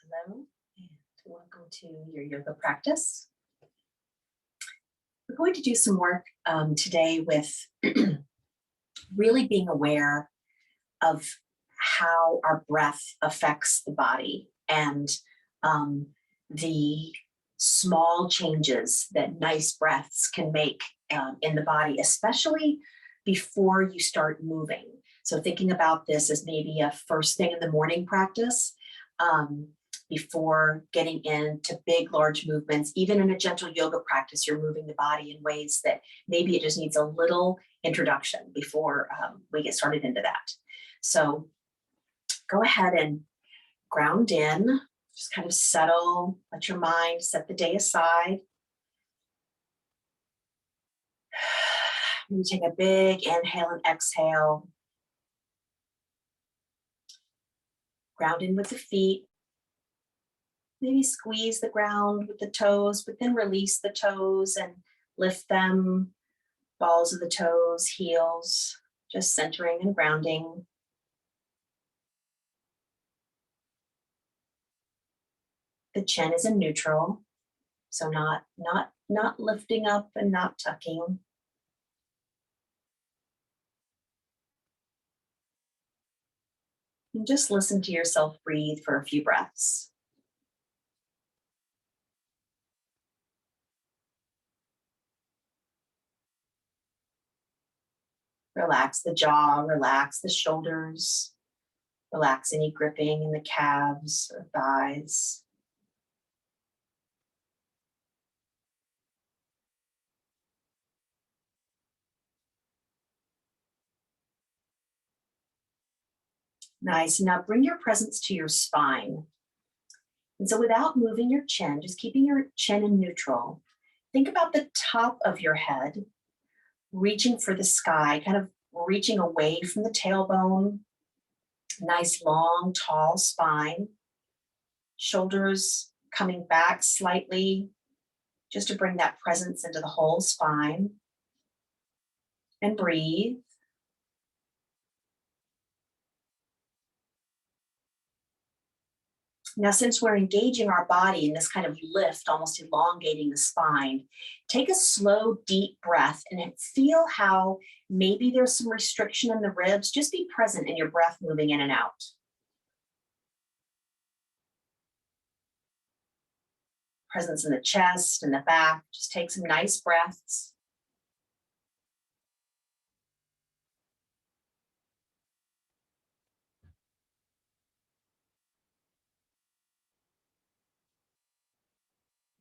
Hello, and welcome to your yoga practice. We're going to do some work today with really being aware of how our breath affects the body and the small changes that nice breaths can make in the body, especially before you start moving. So thinking about this as maybe a first thing in the morning practice, before getting into big, large movements. Even in a gentle yoga practice, you're moving the body in ways that maybe it just needs a little introduction before we get started into that. So go ahead and ground in, just kind of settle, let your mind set the day aside. You take a big inhale and exhale. Ground in with the feet. Maybe squeeze the ground with the toes, but then release the toes and lift them, balls of the toes, heels, just centering and grounding. The chin is in neutral, so not lifting up and not tucking. And just listen to yourself breathe for a few breaths. Relax the jaw, relax the shoulders, relax any gripping in the calves or thighs. Nice. Now bring your presence to your spine. And so without moving your chin, just keeping your chin in neutral, think about the top of your head, reaching for the sky, kind of reaching away from the tailbone. Nice, long, tall spine. Shoulders coming back slightly, just to bring that presence into the whole spine. And breathe. Now, since we're engaging our body in this kind of lift, almost elongating the spine, take a slow, deep breath and feel how maybe there's some restriction in the ribs. Just be present in your breath moving in and out. Presence in the chest and the back. Just take some nice breaths.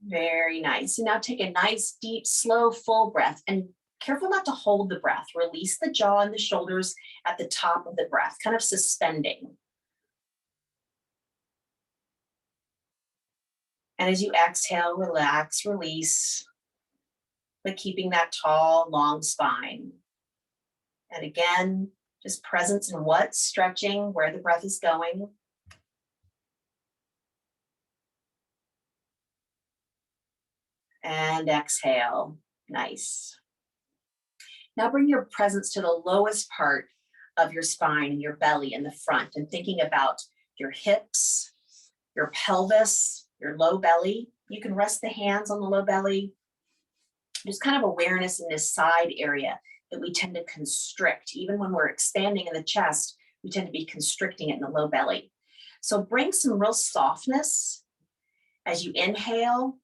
Very nice. And now take a nice, deep, slow, full breath and careful not to hold the breath. Release the jaw and the shoulders at the top of the breath, kind of suspending. And as you exhale, relax, release, but keeping that tall, long spine. And again, just presence in what's stretching, where the breath is going. And exhale. Nice. Now bring your presence to the lowest part of your spine and your belly in the front, and thinking about your hips, your pelvis, your low belly. You can rest the hands on the low belly. Just kind of awareness in this side area that we tend to constrict. Even when we're expanding in the chest, we tend to be constricting it in the low belly. So bring some real softness as you inhale.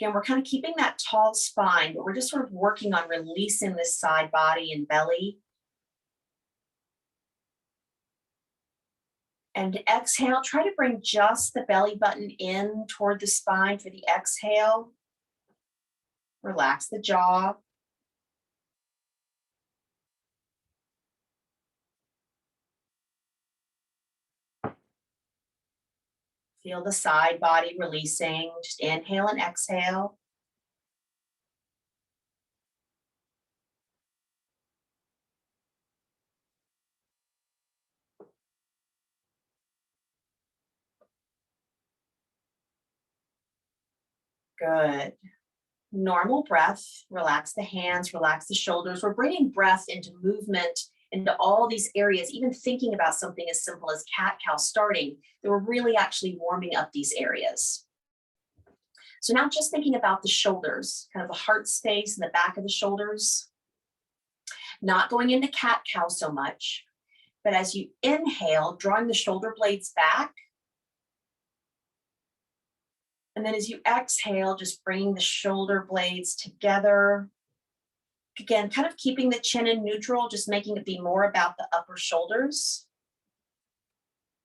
Again, we're kind of keeping that tall spine, but we're just sort of working on releasing this side body and belly. And exhale, try to bring just the belly button in toward the spine for the exhale. Relax the jaw. Feel the side body releasing. Just inhale and exhale. Good. Normal breath. Relax the hands, relax the shoulders. We're bringing breath into movement into all these areas, even thinking about something as simple as cat-cow starting, that we're really actually warming up these areas. So now just thinking about the shoulders, kind of the heart space in the back of the shoulders, not going into cat-cow so much, but as you inhale, drawing the shoulder blades back. And then as you exhale, just bringing the shoulder blades together. Again, kind of keeping the chin in neutral, just making it be more about the upper shoulders.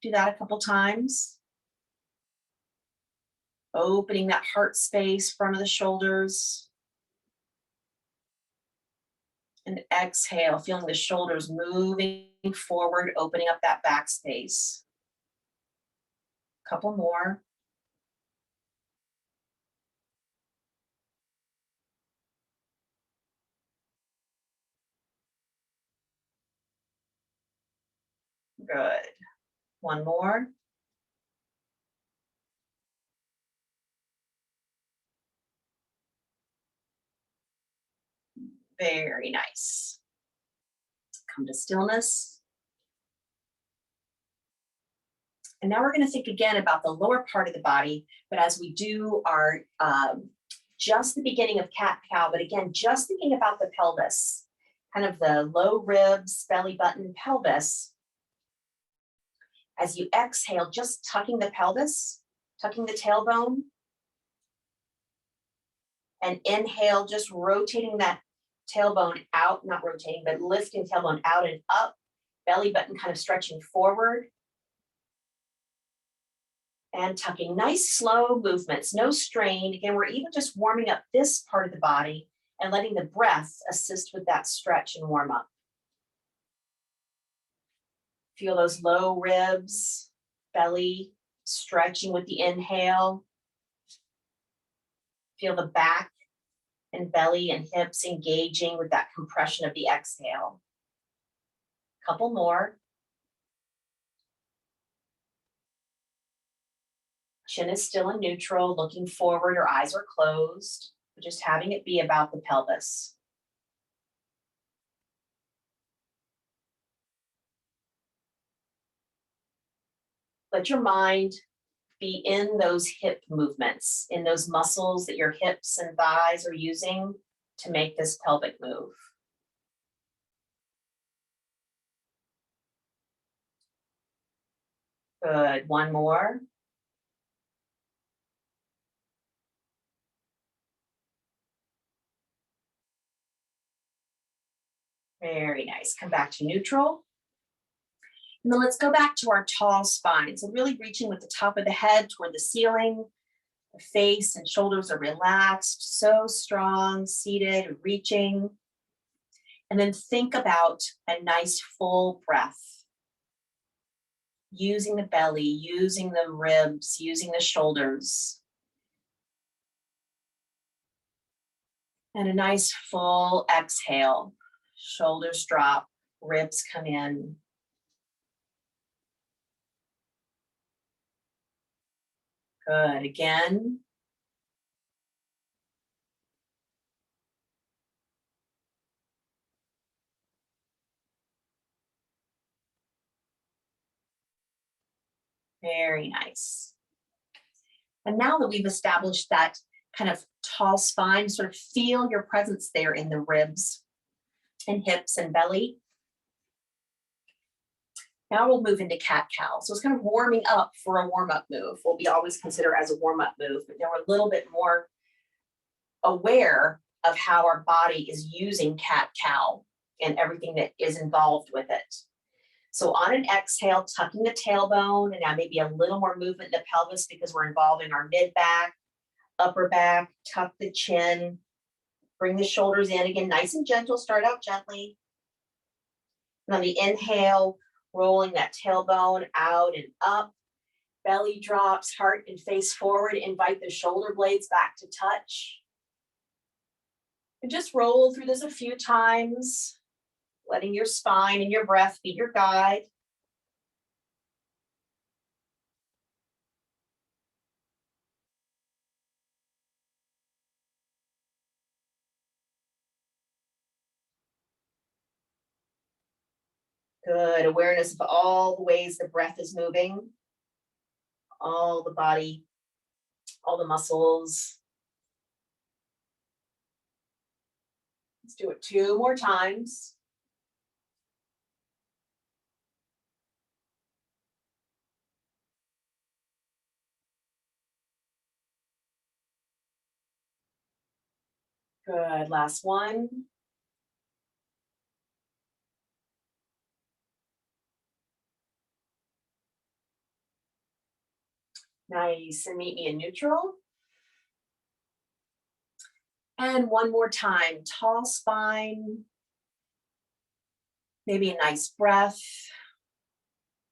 Do that a couple times. Opening that heart space, front of the shoulders. And exhale, feeling the shoulders moving forward, opening up that back space. Couple more. Good. One more. Very nice. Come to stillness. And now we're going to think again about the lower part of the body, but as we do our just the beginning of cat-cow, but again, just thinking about the pelvis, kind of the low ribs, belly button, pelvis. As you exhale, just tucking the pelvis, tucking the tailbone. And inhale, just rotating that tailbone out, not rotating, but lifting tailbone out and up, belly button kind of stretching forward. And tucking, nice slow movements, no strain. Again, we're even just warming up this part of the body and letting the breath assist with that stretch and warm up. Feel those low ribs, belly stretching with the inhale. Feel the back and belly and hips engaging with that compression of the exhale. Couple more. Chin is still in neutral, looking forward, or eyes are closed, but just having it be about the pelvis. Let your mind be in those hip movements, in those muscles that your hips and thighs are using to make this pelvic move. Good, one more. Very nice, come back to neutral. And then let's go back to our tall spine. So really reaching with the top of the head toward the ceiling. The face and shoulders are relaxed, so strong, seated, reaching. And then think about a nice full breath. Using the belly, using the ribs, using the shoulders. And a nice full exhale. Shoulders drop, ribs come in. Good, again. Very nice. And now that we've established that kind of tall spine, sort of feel your presence there in the ribs and hips and belly. Now we'll move into cat-cow. So it's kind of warming up for a warm-up move. Will be always considered as a warm-up move, but now we're a little bit more aware of how our body is using cat-cow and everything that is involved with it. So on an exhale, tucking the tailbone, and now maybe a little more movement in the pelvis because we're involving our mid-back, upper back, tuck the chin, bring the shoulders in again, nice and gentle, start out gently. And on the inhale, rolling that tailbone out and up, belly drops, heart and face forward, invite the shoulder blades back to touch. And just roll through this a few times, letting your spine and your breath be your guide. Good. Awareness of all the ways the breath is moving, all the body, all the muscles. Let's do it 2 more times. Good. Last one. Nice. And meet me in neutral. And one more time. Tall spine. Maybe a nice breath.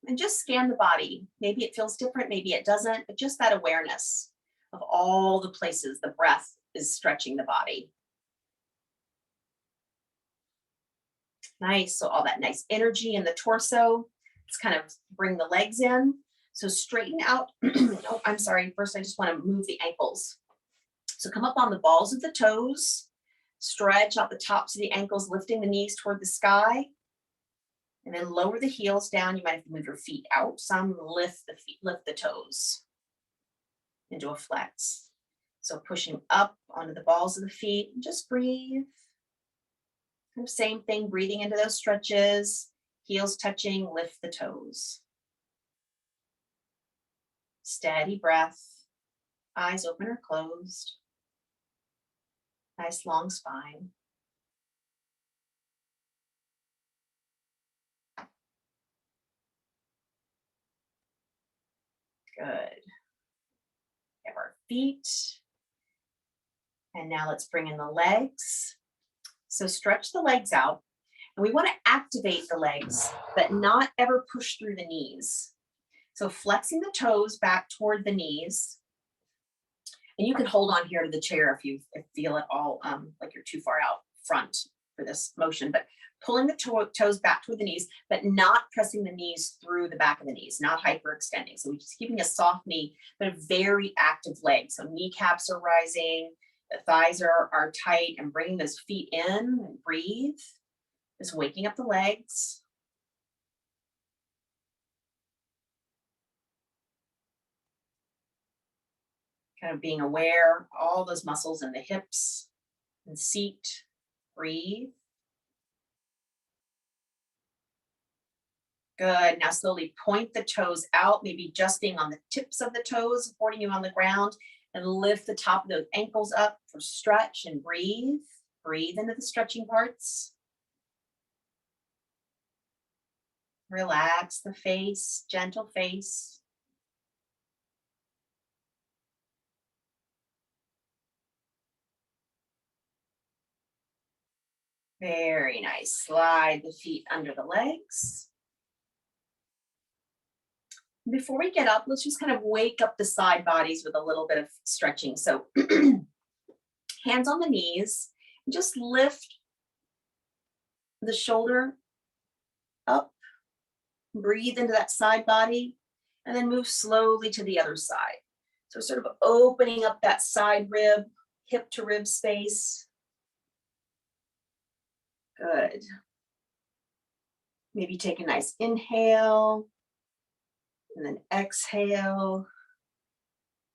And just scan the body. Maybe it feels different, maybe it doesn't, but just that awareness of all the places the breath is stretching the body. Nice. So all that nice energy in the torso. Let's kind of bring the legs in. So straighten out. Oh, I'm sorry. First, I just want to move the ankles. So come up on the balls of the toes. Stretch out the tops of the ankles, lifting the knees toward the sky. And then lower the heels down. You might have to move your feet out. Some lift the feet, lift the toes into a flex. So pushing up onto the balls of the feet. Just breathe. Same thing, breathing into those stretches. Heels touching, lift the toes. Steady breath. Eyes open or closed. Nice long spine. Good. Have our feet. And now let's bring in the legs. So stretch the legs out. And we want to activate the legs, but not ever push through the knees. So flexing the toes back toward the knees. And you can hold on here to the chair if you feel at all like you're too far out front for this motion, but pulling the toes back toward the knees, but not pressing the knees through the back of the knees, not hyperextending. So we're just keeping a soft knee, but a very active leg. So kneecaps are rising, the thighs are tight, and bringing those feet in and breathe. Just waking up the legs. Kind of being aware, all those muscles in the hips and seat. Breathe. Good. Now slowly point the toes out, maybe just being on the tips of the toes, supporting you on the ground, and lift the top of those ankles up for stretch and breathe. Breathe into the stretching parts. Relax the face, gentle face. Very nice. Slide the feet under the legs. Before we get up, let's just kind of wake up the side bodies with a little bit of stretching. So hands on the knees, just lift the shoulder up, breathe into that side body, and then move slowly to the other side. So sort of opening up that side rib, hip to rib space. Good. Maybe take a nice inhale, and then exhale.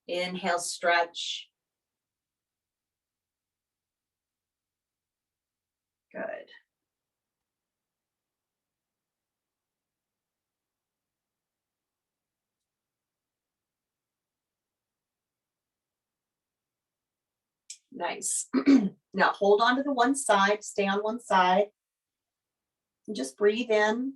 Inhale, stretch. Good. Nice. Now hold on to the one side, stay on one side, and just breathe in.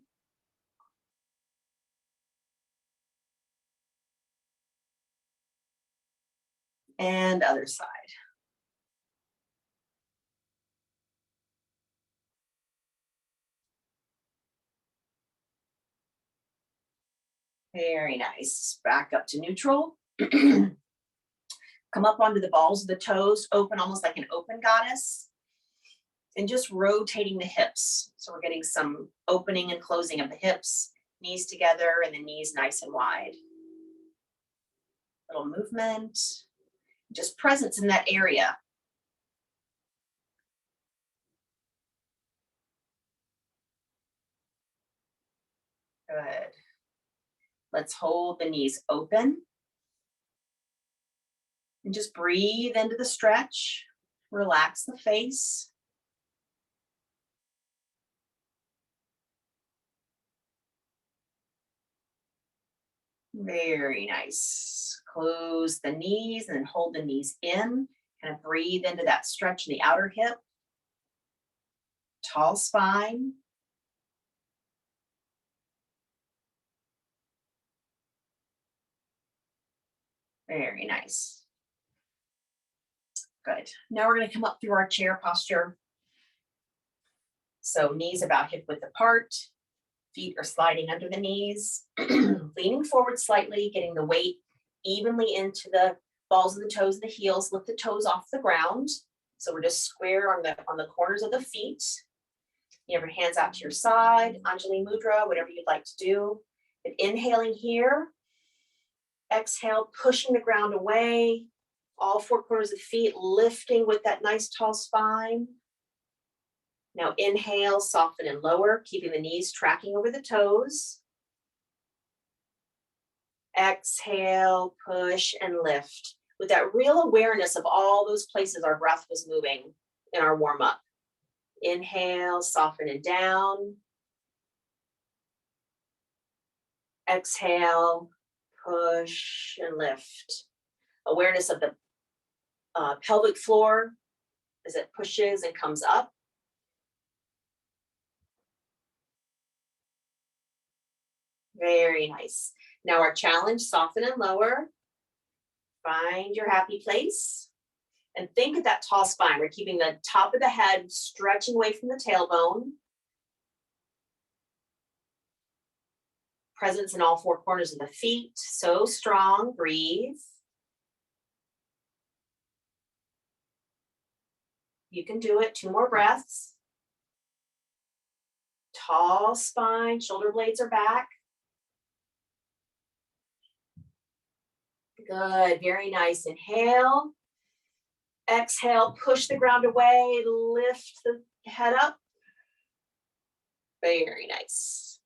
And other side. Very nice. Back up to neutral. Come up onto the balls of the toes, open almost like an open goddess. And just rotating the hips. So we're getting some opening and closing of the hips, knees together, and the knees nice and wide. Little movement, just presence in that area. Good. Let's hold the knees open. And just breathe into the stretch. Relax the face. Very nice. Close the knees and then hold the knees in. Kind of breathe into that stretch in the outer hip. Tall spine. Very nice. Good. Now we're going to come up through our chair posture. So knees about hip width apart. Feet are sliding under the knees. Leaning forward slightly, getting the weight evenly into the balls of the toes and the heels. Lift the toes off the ground. So we're just square on the corners of the feet. You have your hands out to your side, Anjali Mudra, whatever you'd like to do. And inhaling here. Exhale, pushing the ground away. All four corners of the feet lifting with that nice tall spine. Now inhale, soften and lower, keeping the knees tracking over the toes. Exhale, push and lift. With that real awareness of all those places our breath was moving in our warm-up. Inhale, soften and down. Exhale, push and lift. Awareness of the pelvic floor as it pushes and comes up. Very nice. Now our challenge, soften and lower. Find your happy place. And think of that tall spine. We're keeping the top of the head stretching away from the tailbone. Presence in all four corners of the feet. So strong. Breathe. You can do it. 2 more breaths. Tall spine. Shoulder blades are back. Good. Very nice. Inhale. Exhale. Push the ground away. Lift the head up. Very nice.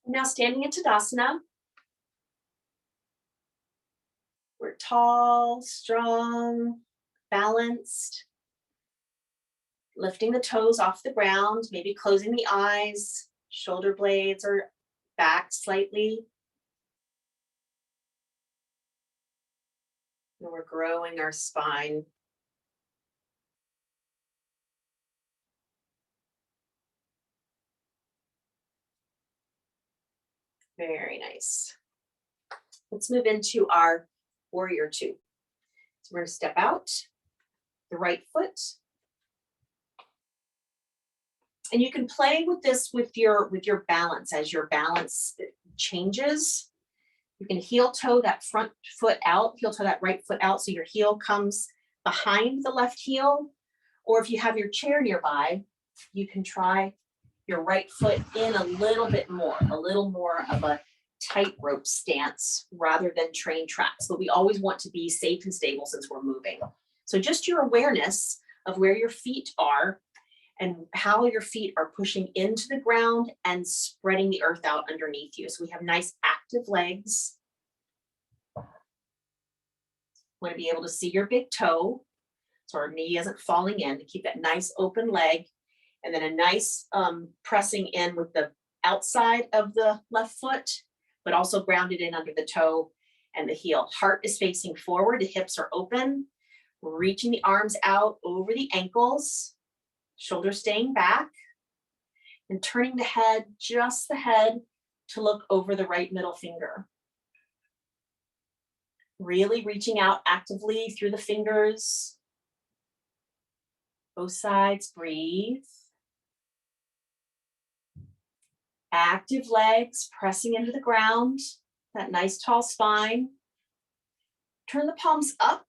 Now standing in Tadasana. We're tall, strong, balanced. Lifting the toes off the ground, maybe closing the eyes. Shoulder blades are back slightly. And we're growing our spine. Very nice. Let's move into our warrior 2. So we're going to step out, the right foot. And you can play with this with your balance. As your balance changes, you can heel toe that front foot out, heel toe that right foot out so your heel comes behind the left heel. Or if you have your chair nearby, you can try your right foot in a little more of a tightrope stance rather than train tracks. But we always want to be safe and stable since we're moving. So just your awareness of where your feet are and how your feet are pushing into the ground and spreading the earth out underneath you. So we have nice active legs. Want to be able to see your big toe so our knee isn't falling in, to keep that nice open leg. And then a nice pressing in with the outside of the left foot, but also grounded in under the toe and the heel. Heart is facing forward, the hips are open, reaching the arms out over the ankles, shoulders staying back, and turning the head, just the head, to look over the right middle finger. Really reaching out actively through the fingers. Both sides, breathe. Active legs pressing into the ground, that nice tall spine. Turn the palms up.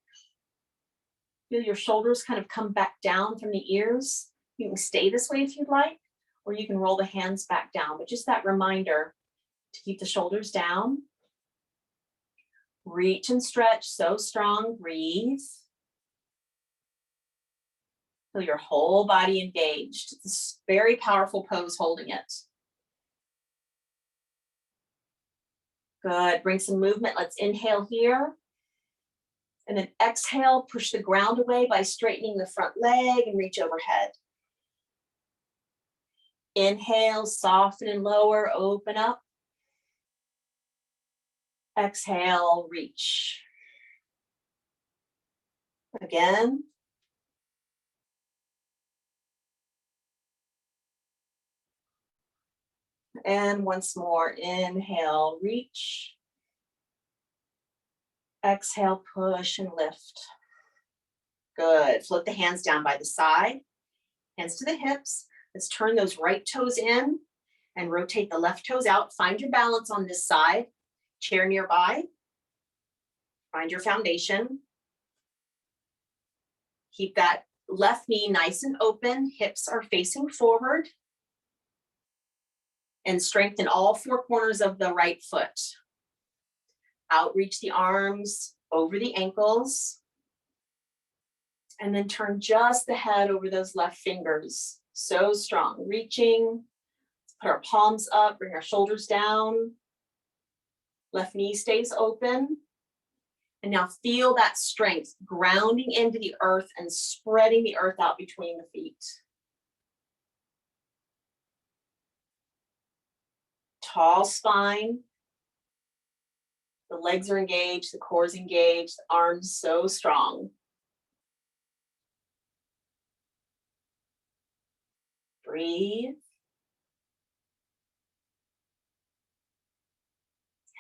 Feel your shoulders kind of come back down from the ears. You can stay this way if you'd like, or you can roll the hands back down, but just that reminder to keep the shoulders down. Reach and stretch, so strong, breathe. Feel your whole body engaged. It's a very powerful pose holding it. Good, bring some movement. Let's inhale here. And then exhale, push the ground away by straightening the front leg and reach overhead. Inhale, soften and lower, open up. Exhale, reach. Again. And once more, inhale, reach. Exhale, push and lift. Good. Float the hands down by the side, hands to the hips. Let's turn those right toes in and rotate the left toes out. Find your balance on this side. Chair nearby. Find your foundation. Keep that left knee nice and open. Hips are facing forward. And strengthen all four corners of the right foot. Outreach the arms over the ankles. And then turn just the head over those left fingers. So strong. Reaching. Put our palms up, bring our shoulders down. Left knee stays open. And now feel that strength grounding into the earth and spreading the earth out between the feet. Tall spine. The legs are engaged, the core is engaged, the arms so strong. Breathe.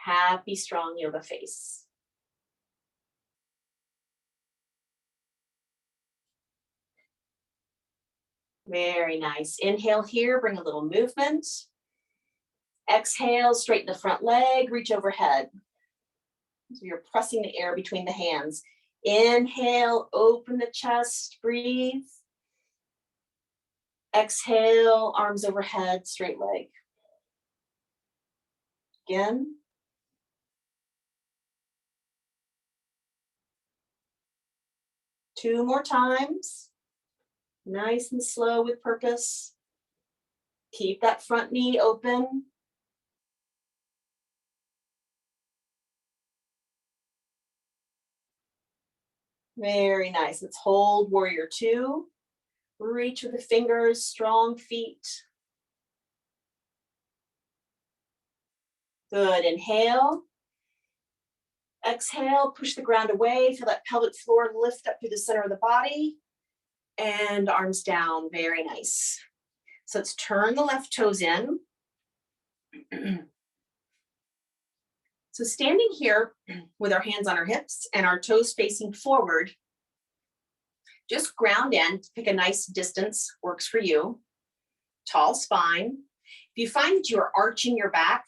Happy, strong yoga face. Very nice. Inhale here, bring a little movement. Exhale, straighten the front leg, reach overhead. So you're pressing the air between the hands. Inhale, open the chest, breathe. Exhale, arms overhead, straight leg. Again. Two more times. Nice and slow with purpose. Keep that front knee open. Very nice. Let's hold warrior two. Reach with the fingers, strong feet. Good. Inhale. Exhale, push the ground away. Feel that pelvic floor lift up through the center of the body. And arms down. Very nice. So let's turn the left toes in. So standing here with our hands on our hips and our toes facing forward, just ground in, pick a nice distance, works for you. Tall spine. If you find that you're arching your back,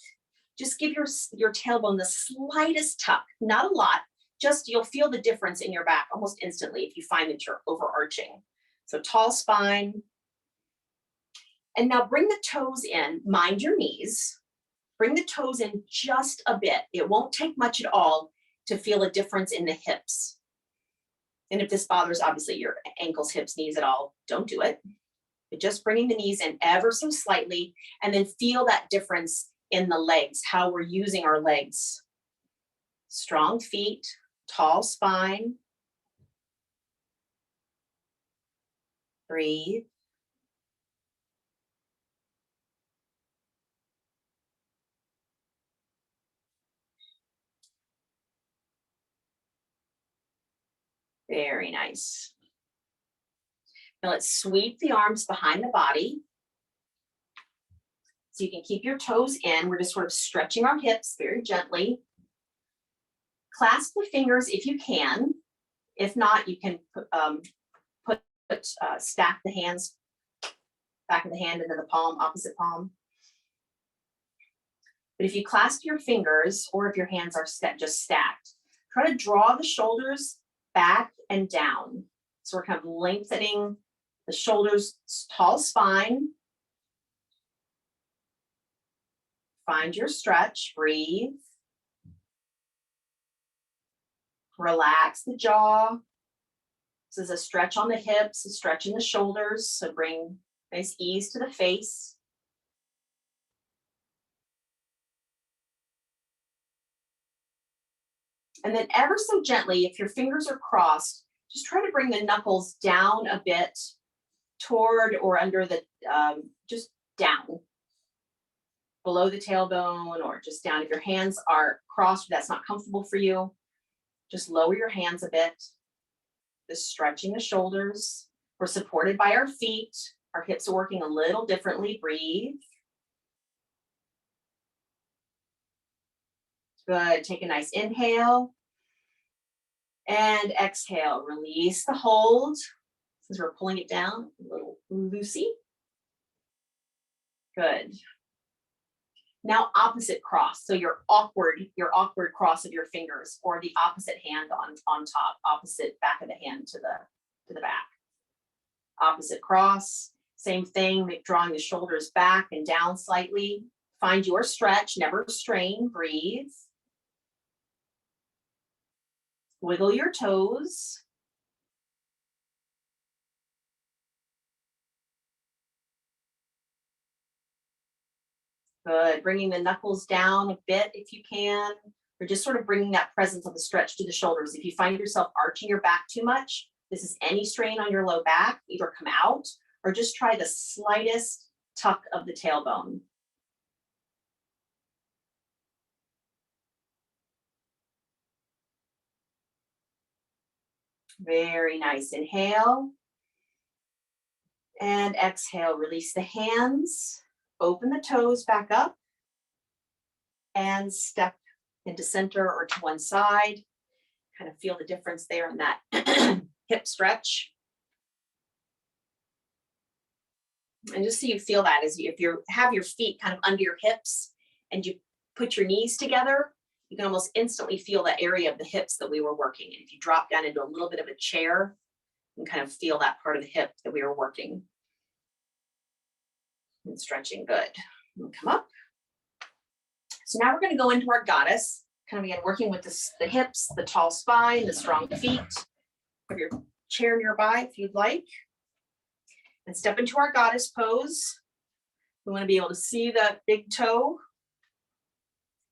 just give your tailbone the slightest tuck, not a lot, just you'll feel the difference in your back almost instantly if you find that you're overarching. So tall spine. And now bring the toes in, mind your knees. Bring the toes in just a bit. It won't take much at all to feel a difference in the hips. And if this bothers, obviously, your ankles, hips, knees at all, don't do it. But just bringing the knees in ever so slightly, and then feel that difference in the legs, how we're using our legs. Strong feet, tall spine. Breathe. Very nice. Now let's sweep the arms behind the body. So you can keep your toes in. We're just sort of stretching our hips very gently. Clasp the fingers if you can. If not, you can stack the hands, back of the hand into the palm, opposite palm. But if you clasp your fingers, or if your hands are just stacked, try to draw the shoulders back and down. So we're kind of lengthening the shoulders, tall spine. Find your stretch, breathe. Relax the jaw. This is a stretch on the hips, a stretch in the shoulders. So bring nice ease to the face. And then ever so gently, if your fingers are crossed, just try to bring the knuckles down a bit toward or under the, just down below the tailbone or just down. If your hands are crossed, that's not comfortable for you, just lower your hands a bit. Just stretching the shoulders. We're supported by our feet. Our hips are working a little differently. Breathe. Good. Take a nice inhale. And exhale. Release the hold. Since we're pulling it down, a little loosey. Good. Now opposite cross. So your awkward cross of your fingers, or the opposite hand on top, opposite back of the hand to the back. Opposite cross. Same thing, drawing the shoulders back and down slightly. Find your stretch, never strain, breathe. Wiggle your toes. Good, bringing the knuckles down a bit if you can, or just sort of bringing that presence of the stretch to the shoulders. If you find yourself arching your back too much, this is any strain on your low back, either come out or just try the slightest tuck of the tailbone. Very nice. Inhale. And exhale, release the hands, open the toes back up, and step into center or to one side. Kind of feel the difference there in that hip stretch. And just so you feel that, if you have your feet kind of under your hips and you put your knees together, you can almost instantly feel the area of the hips that we were working. And if you drop down into a little bit of a chair, you can kind of feel that part of the hip that we were working. And stretching, good. And come up. So now we're going to go into our goddess, kind of again working with the hips, the tall spine, the strong feet. Have your chair nearby if you'd like. And step into our goddess pose. We want to be able to see the big toe.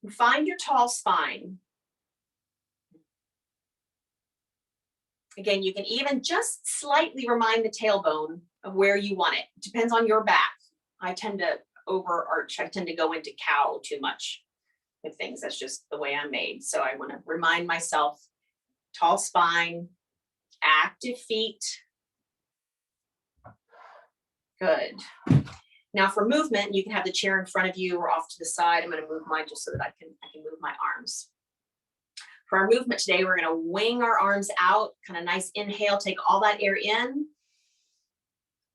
And find your tall spine. Again, you can even just slightly remind the tailbone of where you want it. It depends on your back. I tend to overarch. I tend to go into cow too much with things. That's just the way I'm made. So I want to remind myself, tall spine, active feet. Good. Now for movement, you can have the chair in front of you or off to the side. I'm going to move mine just so that I can move my arms. For our movement today, we're going to wing our arms out, kind of nice inhale, take all that air in.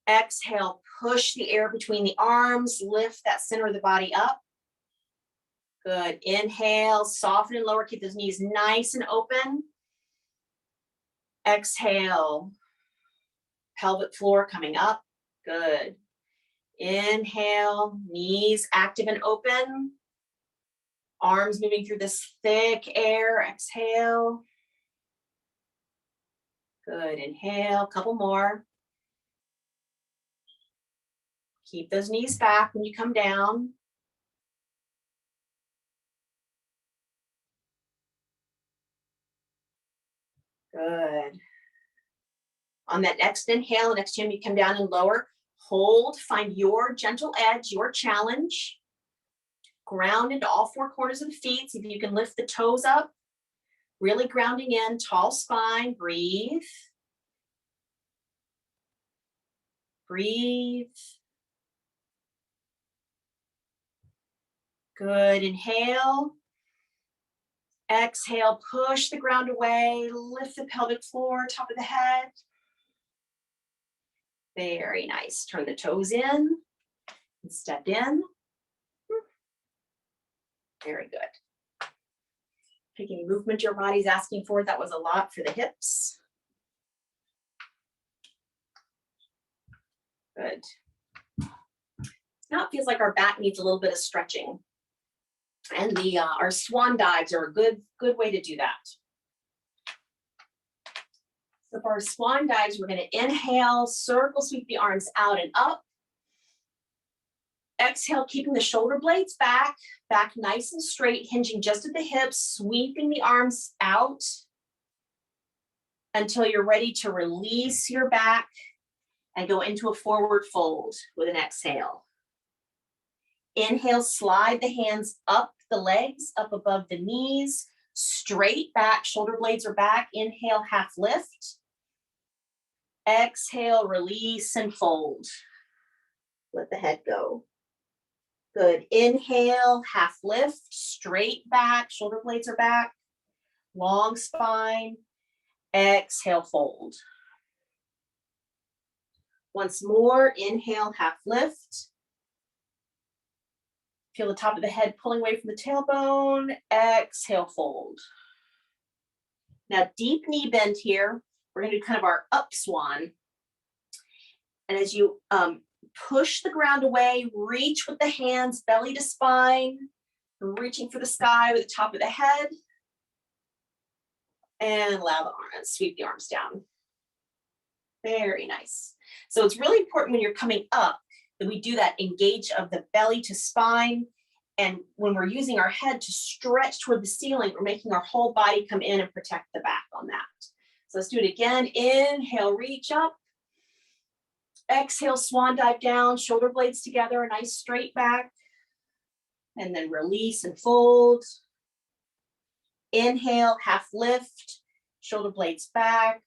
Exhale, push the air between the arms, lift that center of the body up. Good. Inhale, soften and lower, keep those knees nice and open. Exhale, pelvic floor coming up. Good. Inhale, knees active and open. Arms moving through this thick air. Exhale. Good. Inhale, couple more. Keep those knees back when you come down. Good. On that next inhale, next time you come down and lower, hold, find your gentle edge, your challenge. Ground into all four corners of the feet. See if you can lift the toes up. Really grounding in, tall spine, breathe. Breathe. Good, inhale. Exhale, push the ground away, lift the pelvic floor, top of the head. Very nice. Turn the toes in and step in. Very good. Pick any movement your body's asking for. That was a lot for the hips. Good. Now it feels like our back needs a little bit of stretching. And our swan dives are a good way to do that. So for our swan dives, we're going to inhale, circle, sweep the arms out and up. Exhale, keeping the shoulder blades back nice and straight, hinging just at the hips, sweeping the arms out until you're ready to release your back and go into a forward fold with an exhale. Inhale, slide the hands up the legs, up above the knees, straight back, shoulder blades are back. Inhale, half lift. Exhale, release and fold. Let the head go. Good. Inhale, half lift, straight back, shoulder blades are back, long spine. Exhale, fold. Once more, inhale, half lift. Feel the top of the head pulling away from the tailbone. Exhale, fold. Now, deep knee bend here. We're going to do kind of our up swan. And as you push the ground away, reach with the hands, belly to spine, reaching for the sky with the top of the head. And allow the arms, sweep the arms down. Very nice. So it's really important when you're coming up that we do that engage of the belly to spine. And when we're using our head to stretch toward the ceiling, we're making our whole body come in and protect the back on that. So let's do it again. Inhale, reach up. Exhale, swan dive down, shoulder blades together, a nice straight back. And then release and fold. Inhale, half lift, shoulder blades back,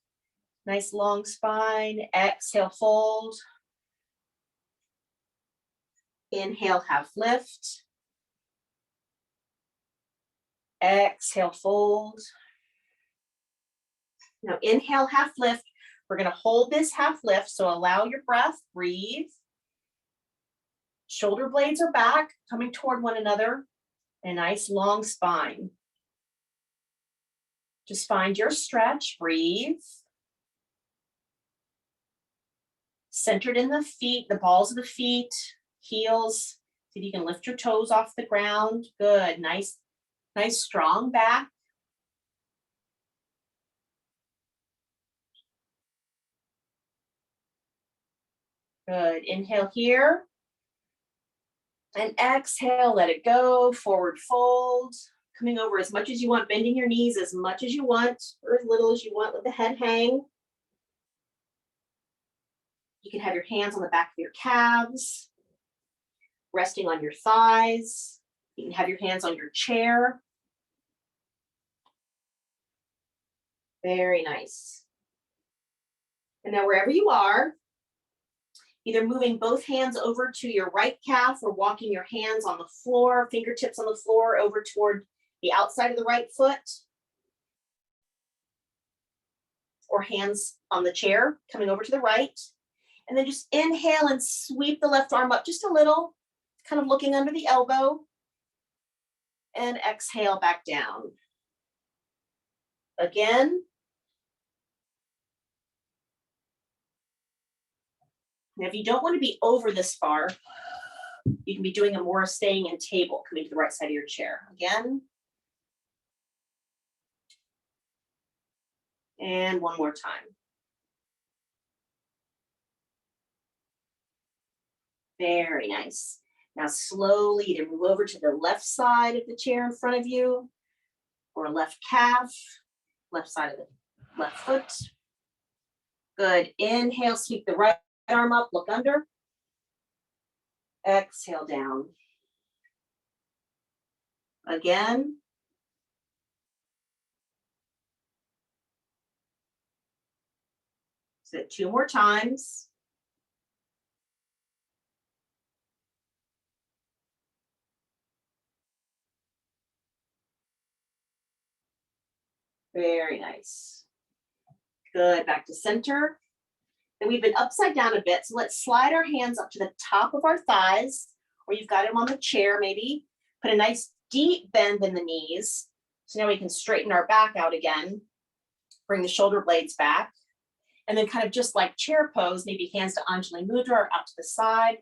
nice long spine. Exhale, fold. Inhale, half lift. Exhale, fold. Now inhale, half lift. We're going to hold this half lift, so allow your breath, breathe. Shoulder blades are back, coming toward one another. A nice long spine. Just find your stretch, breathe. Centered in the feet, the balls of the feet, heels. See if you can lift your toes off the ground. Good, nice strong back. Good, inhale here. And exhale, let it go, forward fold. Coming over as much as you want, bending your knees as much as you want, or as little as you want, let the head hang. You can have your hands on the back of your calves, resting on your thighs. You can have your hands on your chair. Very nice. And now wherever you are, either moving both hands over to your right calf or walking your hands on the floor, fingertips on the floor over toward the outside of the right foot, or hands on the chair coming over to the right. And then just inhale and sweep the left arm up just a little, kind of looking under the elbow. And exhale back down. Again. Now, if you don't want to be over this far, you can be doing a more staying in table, coming to the right side of your chair. Again. And one more time. Very nice. Now slowly either move over to the left side of the chair in front of you, or left calf, left side of the left foot. Good. Inhale, sweep the right arm up, look under. Exhale down. Again. So 2 more times. Very nice. Good, back to center. And we've been upside down a bit, so let's slide our hands up to the top of our thighs, or you've got them on the chair maybe. Put a nice deep bend in the knees. So now we can straighten our back out again. Bring the shoulder blades back. And then kind of just like chair pose, maybe hands to Anjali Mudra or out to the side.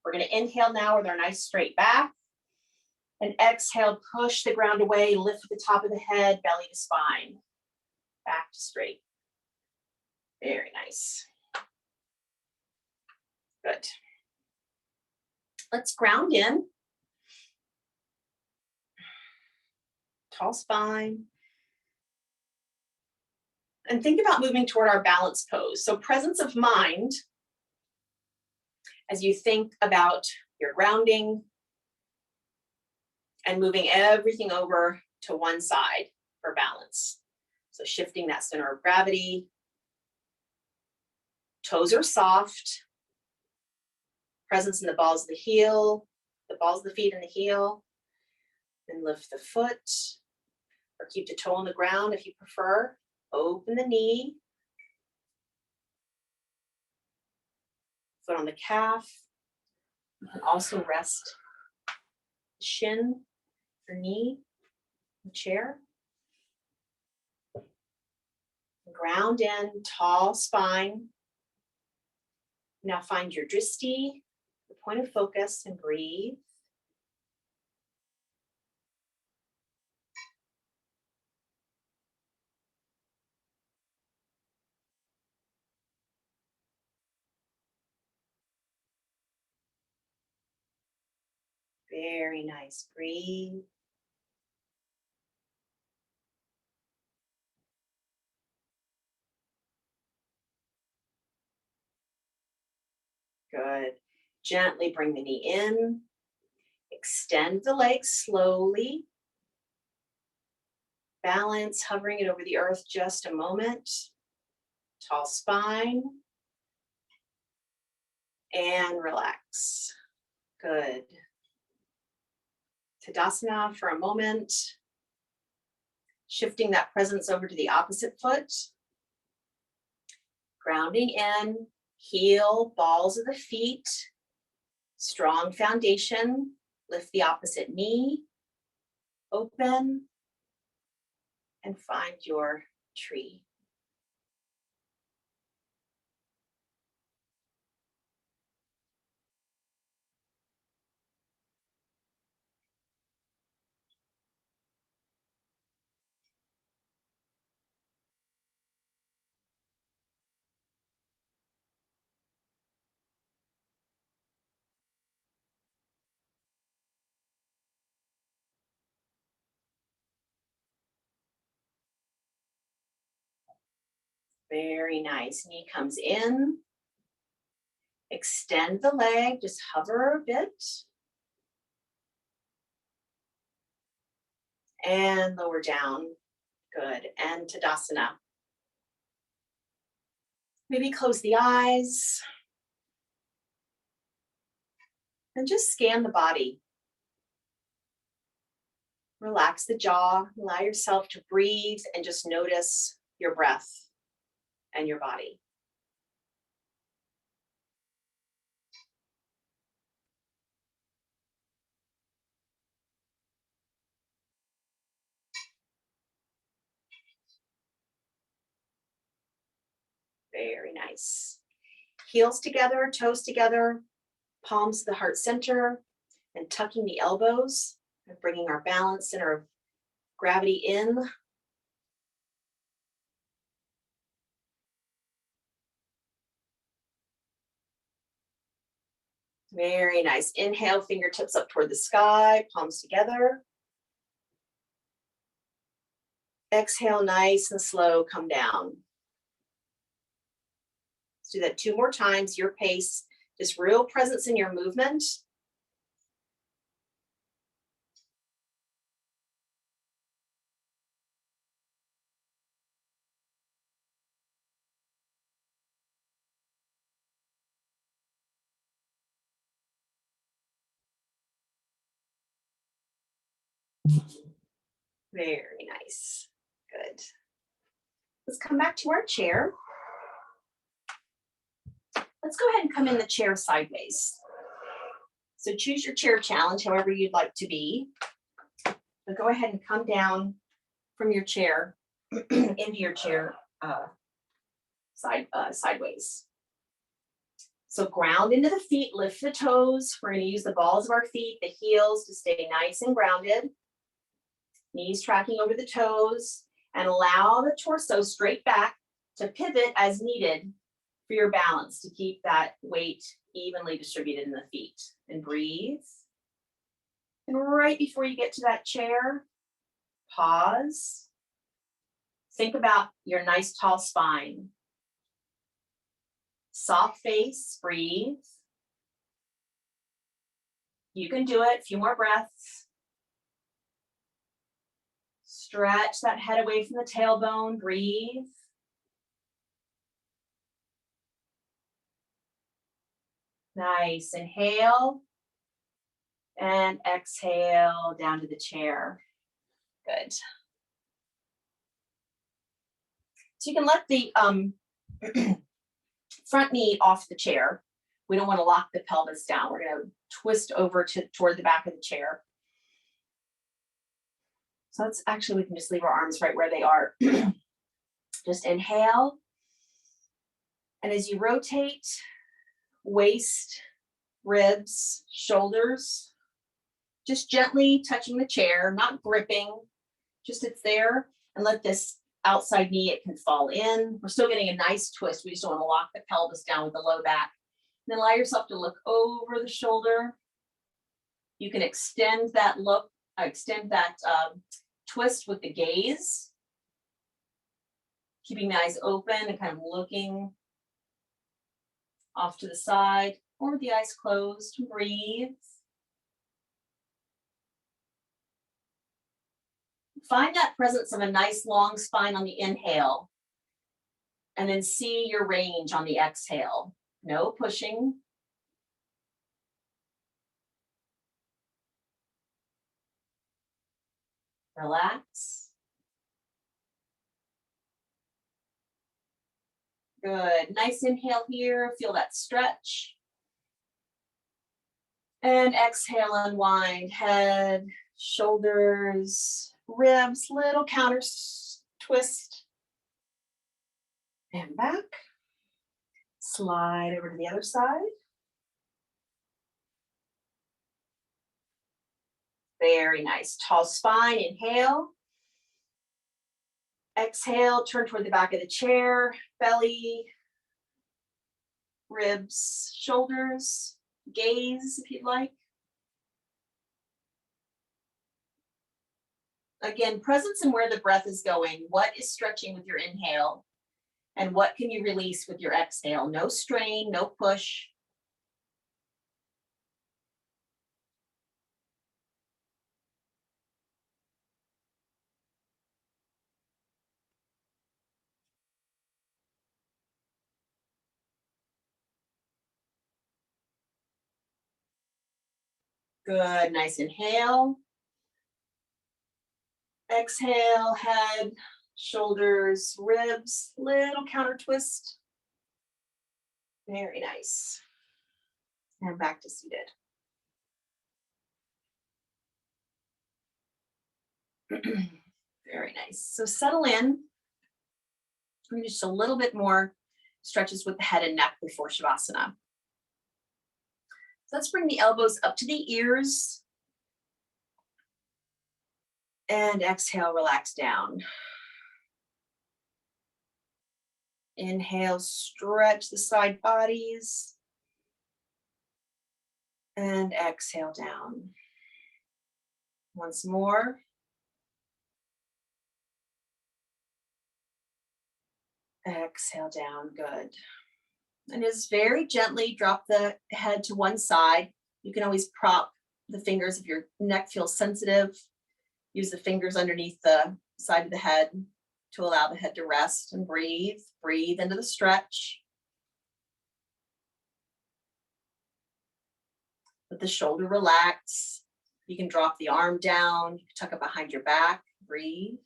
We're going to inhale now with our nice straight back. And exhale, push the ground away, lift the top of the head, belly to spine. Back to straight. Very nice. Good. Let's ground in. Tall spine. And think about moving toward our balance pose. So presence of mind as you think about your grounding and moving everything over to one side for balance. So shifting that center of gravity. Toes are soft. Presence in the balls of the heel, the balls of the feet and the heel. And lift the foot or keep the toe on the ground if you prefer. Open the knee. Foot on the calf. You can also rest the shin or knee in the chair. Ground in, tall spine. Now find your drishti, the point of focus, and breathe. Very nice. Breathe. Good. Gently bring the knee in. Extend the legs slowly. Balance, hovering it over the earth just a moment. Tall spine. And relax. Good. Tadasana for a moment. Shifting that presence over to the opposite foot. Grounding in, heel, balls of the feet. Strong foundation. Lift the opposite knee. Open. And find your tree. Very nice. Knee comes in. Extend the leg, just hover a bit. And lower down. Good. And Tadasana. Maybe close the eyes. And just scan the body. Relax the jaw. Allow yourself to breathe and just notice your breath and your body. Very nice. Heels together, toes together, palms to the heart center, and tucking the elbows and bringing our balance center of gravity in. Very nice. Inhale, fingertips up toward the sky, palms together. Exhale, nice and slow, come down. Let's do that 2 more times, your pace, just real presence in your movement. Very nice. Good. Let's come back to our chair. Let's go ahead and come in the chair sideways. So choose your chair challenge, however you'd like to be. But go ahead and come down from your chair into your chair sideways. So ground into the feet, lift the toes. We're going to use the balls of our feet, the heels to stay nice and grounded. Knees tracking over the toes, and allow the torso straight back to pivot as needed for your balance, to keep that weight evenly distributed in the feet. And breathe. And right before you get to that chair, pause. Think about your nice tall spine. Soft face, breathe. You can do it, a few more breaths. Stretch that head away from the tailbone, breathe. Nice, inhale. And exhale down to the chair. Good. So you can let the front knee off the chair. We don't want to lock the pelvis down. We're going to twist over toward the back of the chair. So let's actually, we can just leave our arms right where they are. Just inhale. And as you rotate, waist, ribs, shoulders, just gently touching the chair, not gripping, just it's there. And let this outside knee, it can fall in. We're still getting a nice twist. We just don't want to lock the pelvis down with the low back. And then allow yourself to look over the shoulder. You can extend that look, twist with the gaze. Keeping the eyes open and kind of looking off to the side or with the eyes closed. Breathe. Find that presence of a nice long spine on the inhale, and then see your range on the exhale. No pushing. Relax. Good. Nice inhale here. Feel that stretch. And exhale, unwind. Head, shoulders, ribs, little counter twist. And back. Slide over to the other side. Very nice. Tall spine, inhale. Exhale, turn toward the back of the chair, belly, ribs, shoulders, gaze if you'd like. Again, presence in where the breath is going. What is stretching with your inhale? And what can you release with your exhale? No strain, no push. Good, nice inhale. Exhale, head, shoulders, ribs, little counter twist. Very nice. And back to seated. Very nice. So settle in. Just a little bit more stretches with the head and neck before Shavasana. So let's bring the elbows up to the ears. And exhale, relax down. Inhale, stretch the side bodies. And exhale down. Once more. Exhale down, good. And just very gently drop the head to one side. You can always prop the fingers if your neck feels sensitive. Use the fingers underneath the side of the head to allow the head to rest and breathe. Breathe into the stretch. Let the shoulder relax. You can drop the arm down. You can tuck it behind your back. Breathe.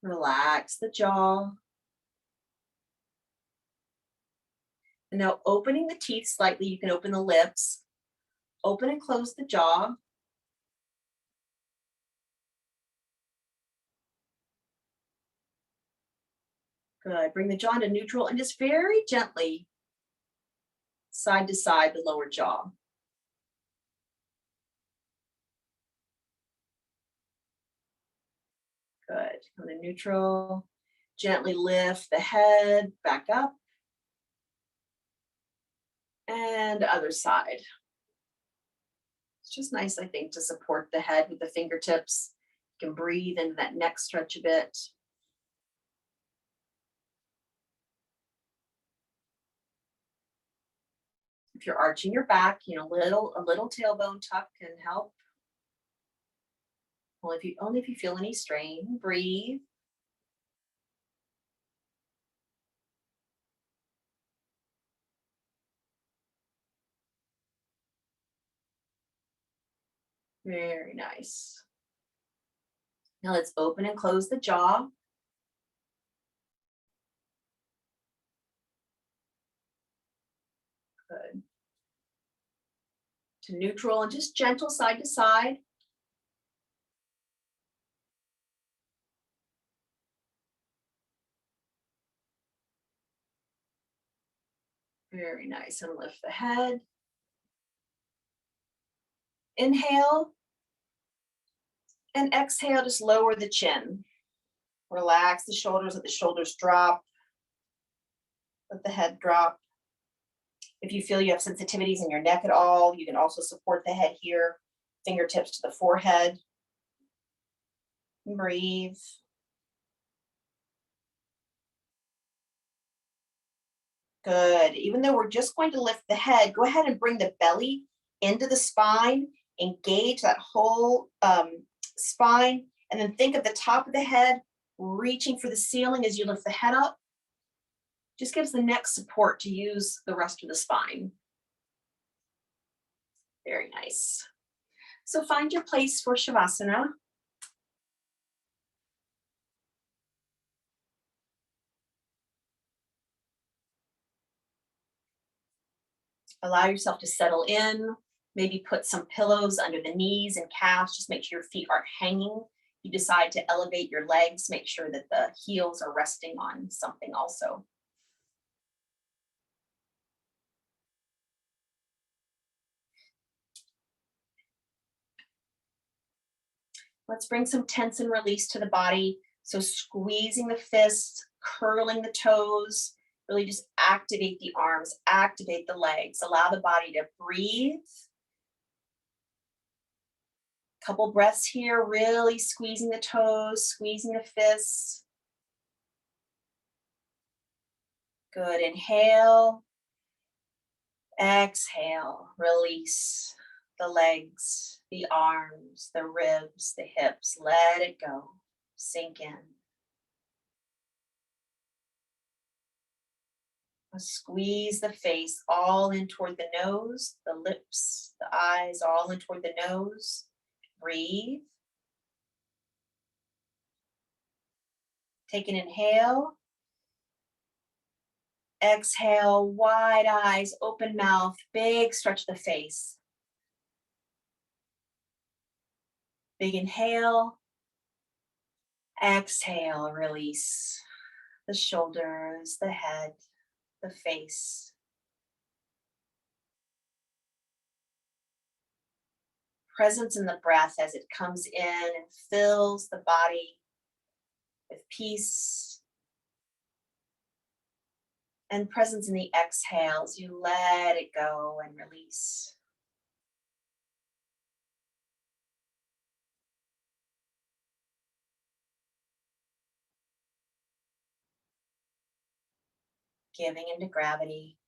Relax the jaw. And now opening the teeth slightly, you can open the lips. Open and close the jaw. Good. Bring the jaw to neutral and just very gently side to side the lower jaw. Good. Come to neutral. Gently lift the head back up. And other side. It's just nice, I think, to support the head with the fingertips. You can breathe into that neck stretch a bit. If you're arching your back, a little tailbone tuck can help. Well, only if you feel any strain, breathe. Very nice. Now let's open and close the jaw. Good. To neutral and just gentle side to side. Very nice. And lift the head. Inhale. And exhale, just lower the chin. Relax the shoulders, let the shoulders drop. Let the head drop. If you feel you have sensitivities in your neck at all, you can also support the head here. Fingertips to the forehead. Breathe. Good. Even though we're just going to lift the head, go ahead and bring the belly into the spine. Engage that whole spine. And then think of the top of the head reaching for the ceiling as you lift the head up. Just gives the neck support to use the rest of the spine. Very nice. So find your place for Shavasana. Allow yourself to settle in. Maybe put some pillows under the knees and calves. Just make sure your feet aren't hanging. You decide to elevate your legs. Make sure that the heels are resting on something also. Let's bring some tense and release to the body. So squeezing the fists, curling the toes, really just activate the arms, activate the legs, allow the body to breathe. Couple breaths here, really squeezing the toes, squeezing the fists. Good, inhale. Exhale, release the legs, the arms, the ribs, the hips. Let it go, sink in. Squeeze the face all in toward the nose, the lips, the eyes, all in toward the nose. Breathe. Take an inhale. Exhale, wide eyes, open mouth, big stretch of the face. Big inhale. Exhale, release the shoulders, the head, the face. Presence in the breath as it comes in and fills the body with peace. And presence in the exhales, you let it go and release. Giving into gravity.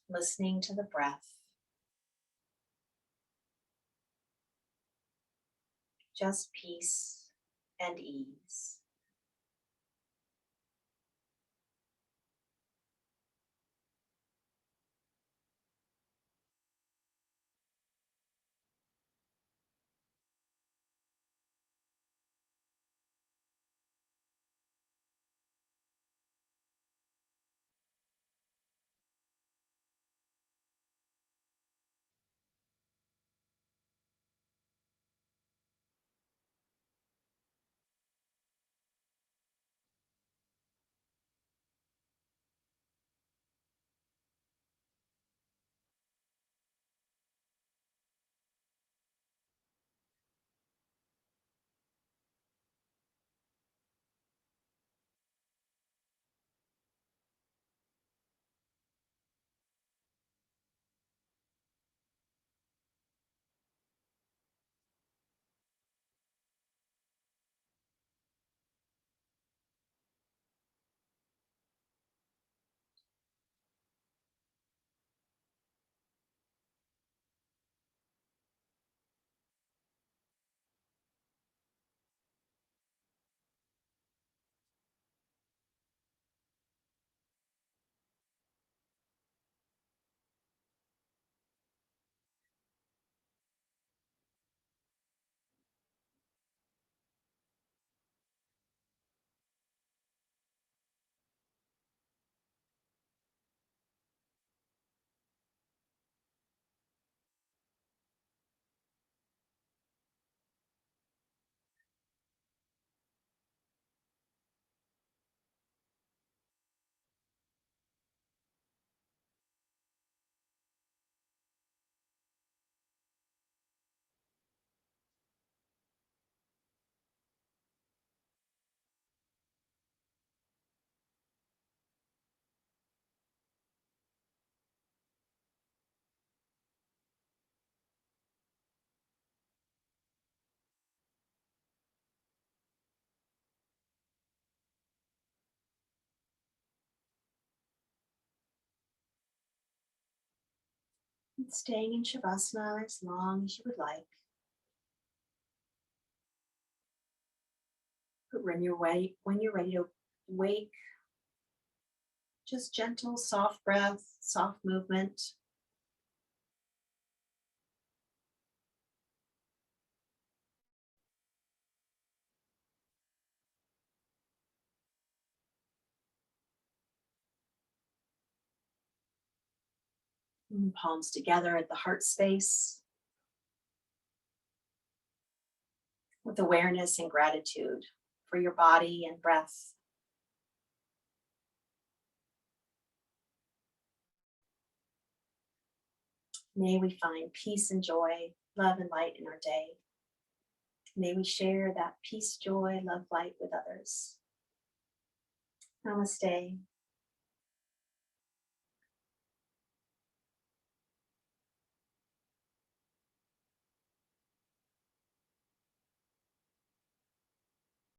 Listening to the breath. Just peace and ease. Staying in Shavasana as long as you would like. But when you're ready to wake, just gentle, soft breath, soft movement. And palms together at the heart space with awareness and gratitude for your body and breath. May we find peace and joy, love and light in our day. May we share that peace, joy, love, light with others. Namaste.